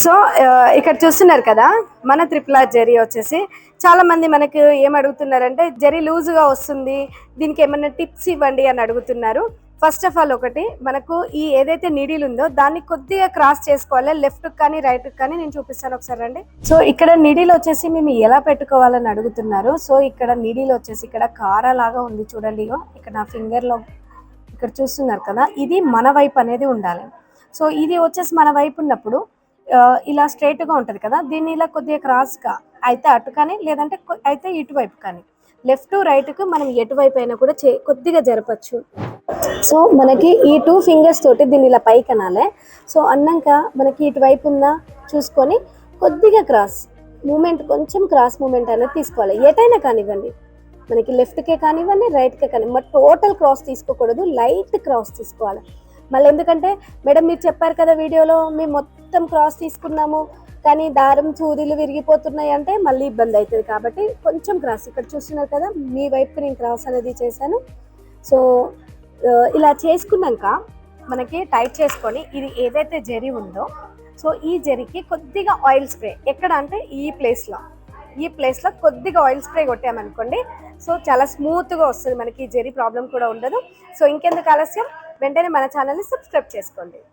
So ఇక్కడ చూస్తున్నారు కదా, మన ట్రిపుల్ ఆర్ జరీ వచ్చేసి చాలా మంది మనకు ఏం అడుగుతున్నారంటే జరీ లూజ్గా వస్తుంది, దీనికి ఏమైనా టిప్స్ ఇవ్వండి అని అడుగుతున్నారు. ఫస్ట్ ఆఫ్ ఆల్ ఒకటి, మనకు ఈ ఏదైతే నీడిల్ ఉందో దాన్ని కొద్దిగా క్రాస్ చేసుకోవాలి, లెఫ్ట్ కానీ రైట్ కానీ. నేను చూపిస్తాను ఒకసారి రండి. సో ఇక్కడ నీడిల్ వచ్చేసి మేము ఎలా పెట్టుకోవాలని అడుగుతున్నారు. సో ఇక్కడ నీడిల్ వచ్చేసి ఇక్కడ కారా లాగా ఉంది చూడండి, ఇక్కడ నా ఫింగర్లో ఇక్కడ చూస్తున్నారు కదా, ఇది మన వైపు అనేది ఉండాలి. సో ఇది వచ్చేసి మన వైపు ఉన్నప్పుడు ఇలా స్ట్రైట్గా ఉంటుంది కదా, దీన్ని ఇలా కొద్దిగా క్రాస్గా అయితే అటు కానీ లేదంటే అయితే ఇటువైపు కానీ, లెఫ్ట్ రైట్కు మనం ఎటువైపు అయినా కూడా కొద్దిగా జరపచ్చు. సో మనకి ఈ 2 ఫింగర్స్ తోటి దీన్ని ఇలా పైకి అనాలి. సో అన్నాక మనకి ఇటువైపు ఉందా చూసుకొని కొద్దిగా క్రాస్ మూమెంట్, కొంచెం క్రాస్ మూమెంట్ అనేది తీసుకోవాలి. ఎటైనా కానివ్వండి, మనకి లెఫ్ట్కే కానివ్వండి రైట్కే కానివ్వండి, మరి టోటల్ క్రాస్ తీసుకోకూడదు, లైట్ క్రాస్ తీసుకోవాలి. మళ్ళీ ఎందుకంటే మేడం మీరు చెప్పారు కదా వీడియోలో మేము మొత్తం క్రాస్ తీసుకున్నాము కానీ దారం చూరీలు విరిగిపోతున్నాయి అంటే మళ్ళీ ఇబ్బంది అవుతుంది. కాబట్టి కొంచెం క్రాస్, ఇక్కడ చూస్తున్నారు కదా మీ వైపుకి నేను క్రాస్ అనేది చేశాను. సో ఇలా చేసుకున్నాక మనకి టైట్ చేసుకొని ఇది ఏదైతే జరీ ఉందో, సో ఈ జరీకి కొద్దిగా ఆయిల్ స్ప్రే, ఎక్కడ అంటే ఈ ప్లేస్లో కొద్దిగా ఆయిల్ స్ప్రే కొట్టామనుకోండి, సో చాలా స్మూత్గా వస్తుంది, మనకి జరీ ప్రాబ్లం కూడా ఉండదు. సో ఇంకెందుకు ఆలస్యం, వెంటనే మన ఛానల్ని సబ్స్క్రైబ్ చేసుకోండి.